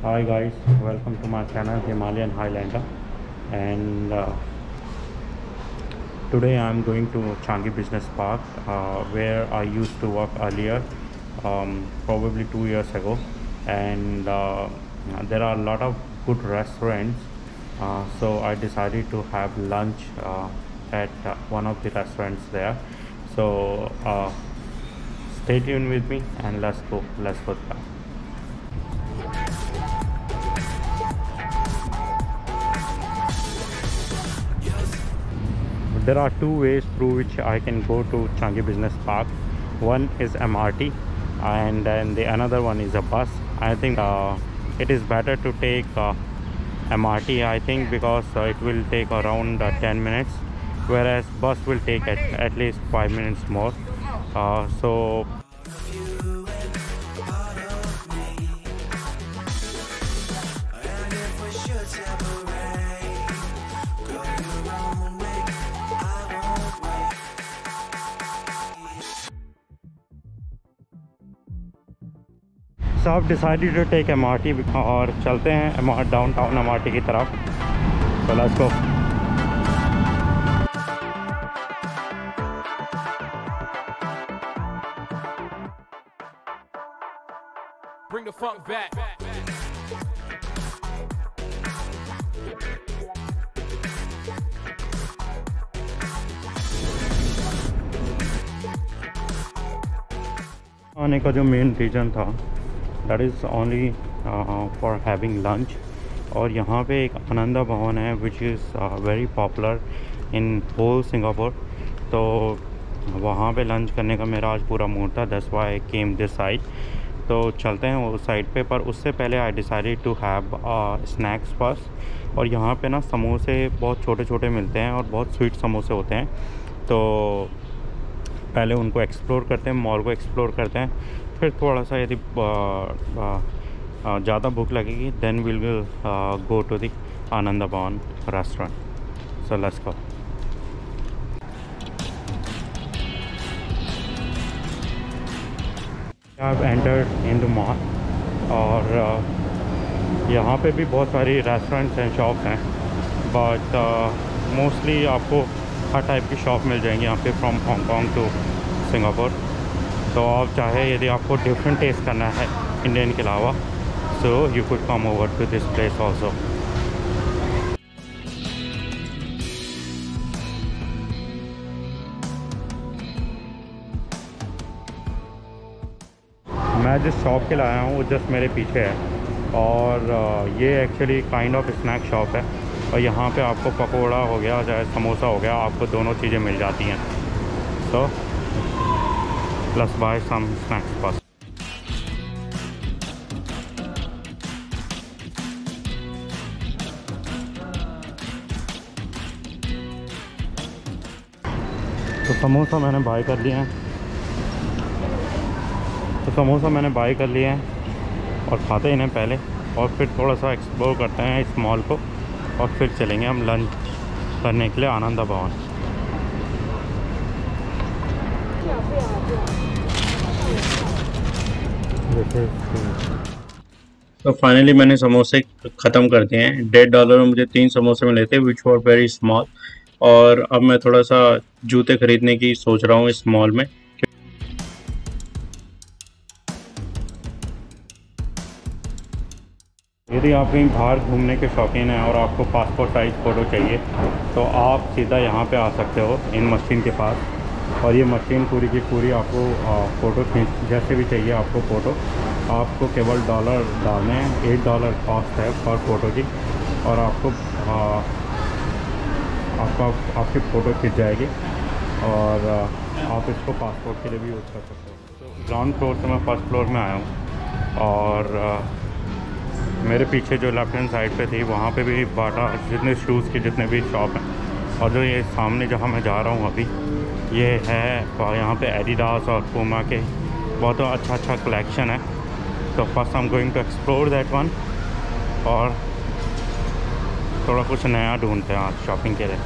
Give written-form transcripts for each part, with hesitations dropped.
Hi guys, welcome to my channel Himalayan Highlander, and today I'm going to Changi Business Park, where I used to work earlier, probably 2 years ago, and there are a lot of good restaurants. So I decided to have lunch at one of the restaurants there. So stay tuned with me and let's go there. There are two ways through which I can go to Changi Business Park. One is MRT, and then the another one is a bus. I think it is better to take MRT, I think, because it will take around 10 minutes, whereas bus will take at least 5 minutes more. So I've decided to take MRT और चलते हैं downtown MRT की तरफ. So let's go. Bring the funk back. आने का जो main reason था, that is only for having lunch. और यहाँ पे एक आनंदा भवन है which is very popular in whole Singapore. तो वहाँ पे लंच करने का मेरा आज पूरा मूड था, that's why I came this side. तो चलते हैं उस साइड पे, पर उससे पहले I decided to have snacks first. और यहाँ पे ना समोसे बहुत छोटे छोटे मिलते हैं और बहुत स्वीट समोसे होते हैं. तो पहले उनको एक्सप्लोर करते हैं, मॉल को एक्सप्लोर करते हैं, फिर थोड़ा सा यदि ज़्यादा भूख लगेगी then will go to the Ananda Bhavan restaurant. So let's go. I have entered in the mall, और यहाँ पे भी बहुत सारी रेस्टोरेंट्स एंड शॉप्स हैं, बट मोस्टली आपको हर टाइप की शॉप मिल जाएंगी यहाँ पे, फ्रॉम हांगकॉन्ग टू सिंगापुर. तो आप चाहे यदि आपको डिफरेंट टेस्ट करना है इंडियन के अलावा, so you could come over to this place also. मैं जिस शॉप के लिए आया हूँ वो जस्ट मेरे पीछे है, और ये actually kind of snack shop है. और यहाँ पे आपको पकोड़ा हो गया चाहे समोसा हो गया, आपको दोनों चीज़ें मिल जाती हैं. So let's buy some snacks first. तो समोसा मैंने बाय कर लिए हैं. और खाते इन्हें पहले, और फिर थोड़ा सा एक्सप्लोर करते हैं इस मॉल को, और फिर चलेंगे हम लंच करने के लिए आनंदा भवन. तो फाइनली मैंने समोसे ख़त्म कर दिए हैं. $1.5 में मुझे 3 समोसे मिले थे विच वर वेरी स्मॉल. और अब मैं थोड़ा सा जूते ख़रीदने की सोच रहा हूँ इस मॉल में. यदि आप कहीं बाहर घूमने के शौकीन हैं और आपको पासपोर्ट साइज़ फ़ोटो चाहिए, तो आप सीधा यहाँ पे आ सकते हो इन मशीन के पास. और ये मशीन पूरी की पूरी आपको फ़ोटो खींच जैसे भी चाहिए आपको फ़ोटो, आपको केवल डॉलर डालने हैं. $8 कॉस्ट है पर फ़ोटो की, और आपको आपकी फ़ोटो खींच जाएगी, और आप इसको पासपोर्ट के लिए भी यूज़ कर सकते हो. तो ग्राउंड फ्लोर से मैं फर्स्ट फ्लोर में आया हूँ, और मेरे पीछे जो लेफ्ट हैंड साइड पे थी वहाँ पे भी बाटा जितने शूज़ के जितने भी शॉप हैं. और जो ये सामने जहाँ मैं जा रहा हूँ अभी, ये है यहाँ पे एडिडास और पूमा के बहुत अच्छा कलेक्शन है. तो first I am going to explore that one, और थोड़ा कुछ नया ढूंढते हैं आज शॉपिंग के लिए.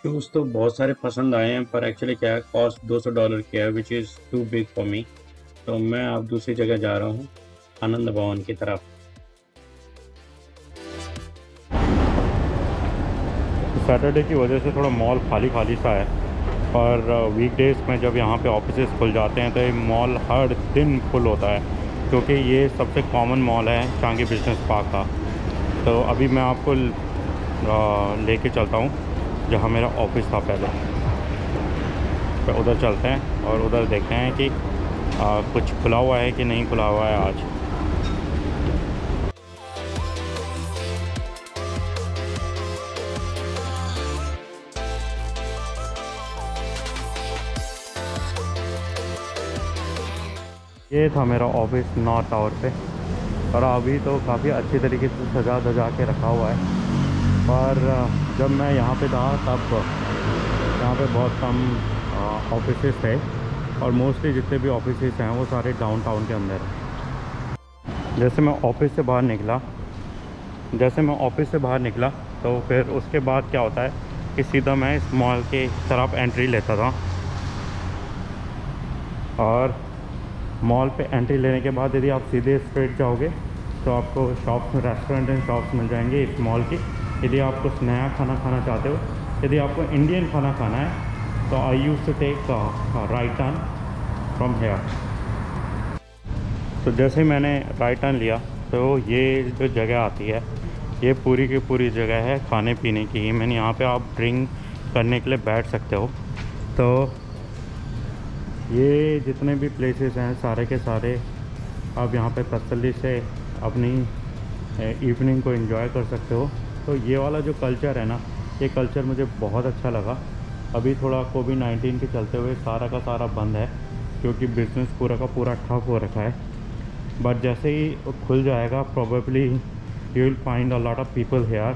शूज़ तो बहुत सारे पसंद आए हैं, पर एक्चुअली क्या है, कॉस्ट $200 की है, which is too big for me. तो मैं अब दूसरी जगह जा रहा हूँ, आनंद भवन की तरफ। सैटरडे की वजह से थोड़ा मॉल खाली खाली सा है, पर वीकडेज़ में जब यहाँ पे ऑफिसेस खुल जाते हैं तो ये मॉल हर दिन फुल होता है, क्योंकि ये सबसे कॉमन मॉल है चांगी बिजनेस पार्क का। तो अभी मैं आपको लेके चलता हूँ जहाँ मेरा ऑफिस था पहले। तो उधर चलते हैं और उधर देखते हैं कि कुछ खुला हुआ है कि नहीं खुला हुआ है आज। ये था मेरा ऑफिस नॉर्थ टावर पे, और अभी तो काफ़ी अच्छी तरीके से सजा धजा के रखा हुआ है। पर जब मैं यहाँ पे था तब यहाँ पे बहुत कम ऑफिसेस थे, और मोस्टली जितने भी ऑफिसेस हैं वो सारे डाउनटाउन के अंदर हैं। जैसे मैं ऑफिस से बाहर निकला तो फिर उसके बाद क्या होता है कि सीधा मैं इस मॉल के तरफ एंट्री लेता था, और मॉल पे एंट्री लेने के बाद यदि आप सीधे स्ट्रेट जाओगे तो आपको शॉप्स में, रेस्टोरेंट एंड शॉप्स मिल जाएंगे इस मॉल की। यदि आप कुछ नया खाना खाना चाहते हो, यदि आपको इंडियन खाना खाना है तो I use to take right turn from here. तो जैसे ही मैंने राइट टर्न लिया तो ये जो जगह आती है, ये पूरी की पूरी जगह है खाने पीने की। मैंने यहाँ पे आप ड्रिंक करने के लिए बैठ सकते हो। तो ये जितने भी प्लेसेस हैं सारे के सारे आप यहाँ पे तसल्ली से अपनी इवनिंग को एंजॉय कर सकते हो। तो ये वाला जो कल्चर है ना, ये कल्चर मुझे बहुत अच्छा लगा। अभी थोड़ा कोविड-19 के चलते हुए सारा का सारा बंद है, क्योंकि बिज़नेस पूरा का पूरा ठप हो रखा है। बट जैसे ही खुल जाएगा probably you will find a lot of people here.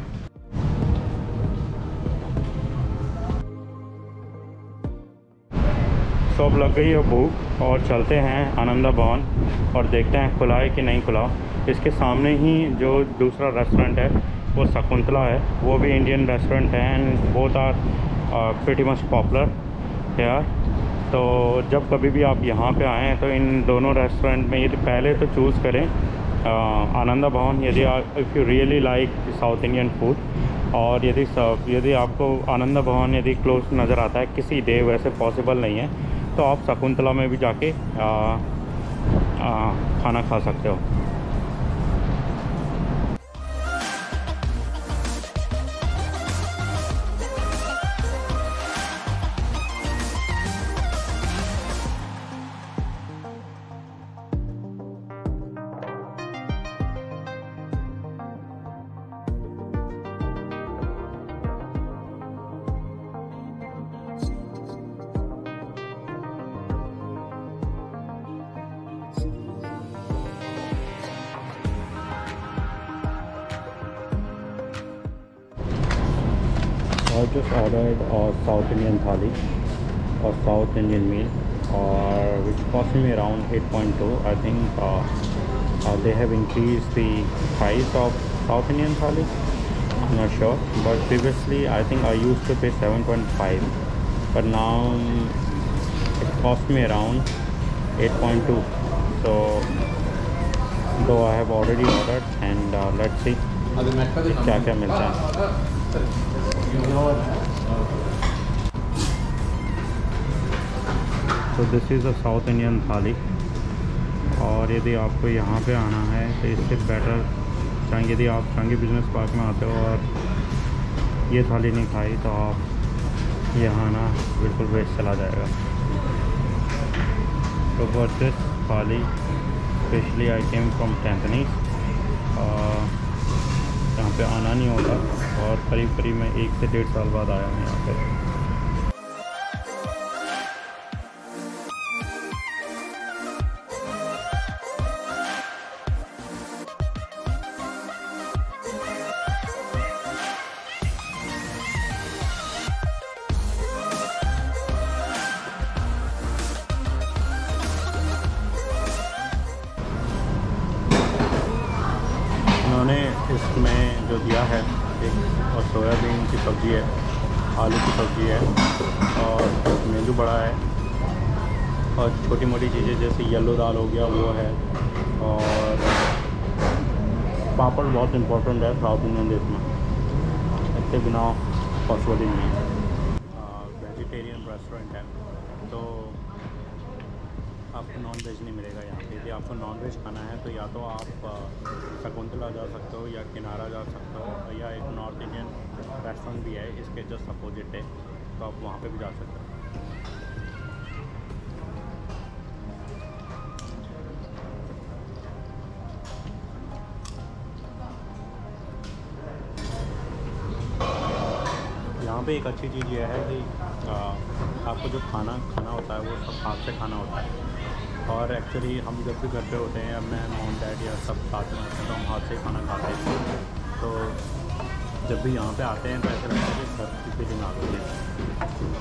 तो अब लग गई है भूख और चलते हैं आनंद भवन और देखते हैं खुला है कि नहीं खुला। इसके सामने ही जो दूसरा रेस्टोरेंट है वो शकुंतला है, वो भी इंडियन रेस्टोरेंट है, and both are pretty much popular here. तो जब कभी भी आप यहाँ पे आएँ तो इन दोनों रेस्टोरेंट में यदि पहले तो चूज़ करें आनंद भवन, यदि if you really like south Indian food. और यदि आपको आनंद भवन यदि क्लोज नज़र आता है किसी डे, वैसे पॉसिबल नहीं है, तो आप शकुंतला में भी जाके खाना खा सकते हो। I just ordered a South Indian thali or South Indian meal, which cost me around 8.2. I think they have increased the price of South Indian thali. I'm not sure, but previously I think I used to pay 7.5, but now it cost me around 8.2. So though I have already ordered, and let's see क्या क्या मिलता है। तो this is a south Indian थाली, और यदि आपको यहाँ पे आना है तो इससे बेटर चांगी, यदि आप चांगी बिजनेस पार्क में आते हो और ये थाली नहीं खाई तो आप यहाँ आना बिल्कुल वेस्ट चला जाएगा। तो फॉर दिस थाली स्पेशली आई केम फ्रॉम कैंटनीज। यहाँ पे आना नहीं होता, और करीब मैं 1 से 1.5 साल बाद आया हूँ यहाँ पे। उन्होंने इसमें जो दिया है एक और सोयाबीन की सब्ज़ी है, आलू की सब्ज़ी है और मेंदू बड़ा है और छोटी मोटी चीज़ें जैसे येलो दाल हो गया वो है। और पापड़ बहुत इम्पोर्टेंट है साउथ इंडियन डिश में, इसके बिना पॉसिबल ही नहीं है। वेजिटेरियन रेस्टोरेंट है तो आपको नॉन वेज नहीं मिलेगा यहाँ पे। यदि आपको नॉन वेज खाना है तो या तो आप शकुंतला जा सकते हो या किनारा जा सकते हो, या एक नॉर्थ इंडियन रेस्टोरेंट भी है इसके जस्ट अपोजिट है, तो आप वहाँ पे भी जा सकते हो। यहाँ पे एक अच्छी चीज़ यह है कि आपको जो खाना होता है वो सब हाथ से खाना होता है। और एक्चुअली हम जब भी घर पे होते हैं, अब मैं मॉम डैड या सब साथ में होते हैं तो हम हाथ से खाना खाते हैं। तो जब भी यहाँ पे आते हैं तो ऐसा लगता है कि घर की फीलिंग आ गई है।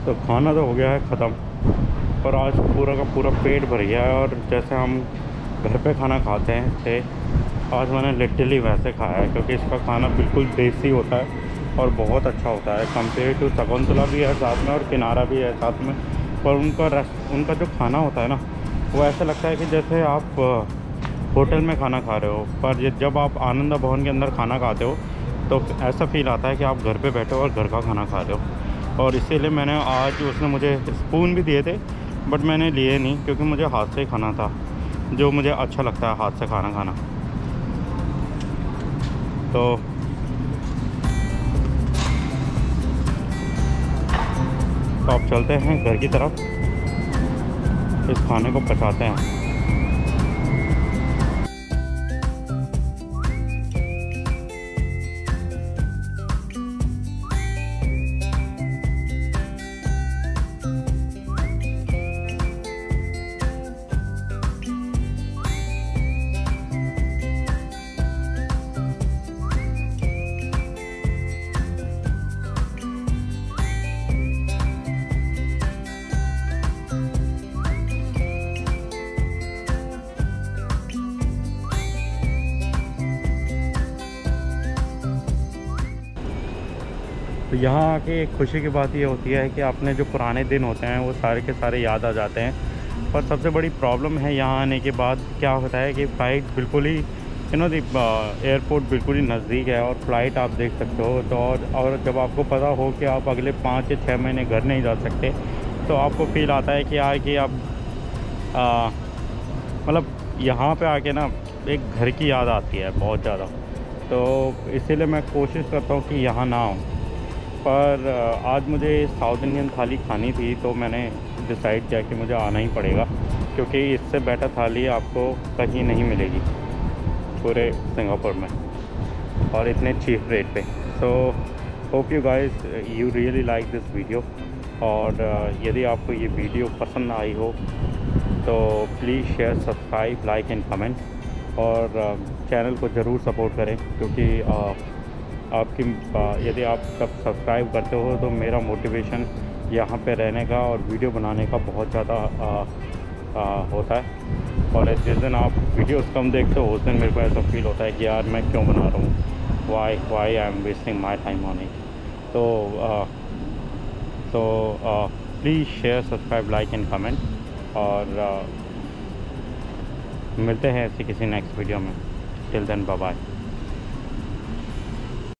तो खाना तो हो गया है ख़त्म, पर आज पूरा का पूरा पेट भर गया है। और जैसे हम घर पे खाना खाते हैं आज मैंने लिटरली वैसे खाया है, क्योंकि इसका खाना बिल्कुल देसी होता है और बहुत अच्छा होता है। कंपेयर टू शकुंतला भी है साथ में और किनारा भी है साथ में, पर उनका जो खाना होता है ना वो ऐसा लगता है कि जैसे आप होटल में खाना खा रहे हो। पर जब आप आनंद भवन के अंदर खाना खाते हो तो ऐसा फील आता है कि आप घर पे बैठे हो और घर का खाना खा रहे हो। और इसीलिए मैंने आज, उसने मुझे स्पून भी दिए थे बट मैंने लिए नहीं, क्योंकि मुझे हाथ से ही खाना था, जो मुझे अच्छा लगता है हाथ से खाना खाना। तो अब चलते हैं घर की तरफ, इस खाने को पचाते हैं। तो यहाँ आके एक खुशी की बात ये होती है कि अपने जो पुराने दिन होते हैं वो सारे के सारे याद आ जाते हैं। पर सबसे बड़ी प्रॉब्लम है यहाँ आने के बाद क्या होता है कि फ़्लाइट बिल्कुल ही एयरपोर्ट बिल्कुल ही नज़दीक है और फ़्लाइट आप देख सकते हो। तो और जब आपको पता हो कि आप अगले 5 या 6 महीने घर नहीं जा सकते तो आपको फ़ील आता है कि यार कि आप मतलब यहाँ पे आके ना एक घर की याद आती है बहुत ज़्यादा। तो इसीलिए मैं कोशिश करता हूँ कि यहाँ ना आऊँ। पर आज मुझे साउथ इंडियन थाली खानी थी तो मैंने डिसाइड किया कि मुझे आना ही पड़ेगा, क्योंकि इससे बेटर थाली आपको कहीं नहीं मिलेगी पूरे सिंगापुर में और इतने चीप रेट पे। So hope you guys you really like this video. और यदि आपको ये वीडियो पसंद आई हो तो please share, subscribe, like and comment. और चैनल को ज़रूर सपोर्ट करें, क्योंकि आपकी यदि आप सब सब्सक्राइब करते हो तो मेरा मोटिवेशन यहाँ पे रहने का और वीडियो बनाने का बहुत ज़्यादा होता है। और जिस दिन आप वीडियोस कम देखते हो उस दिन मेरे को ऐसा फील होता है कि यार मैं क्यों बना रहा हूँ। why I'm wasting my time on it. So please share, subscribe, like and comment. और मिलते हैं ऐसी किसी नेक्स्ट वीडियो में. Till then bye bye.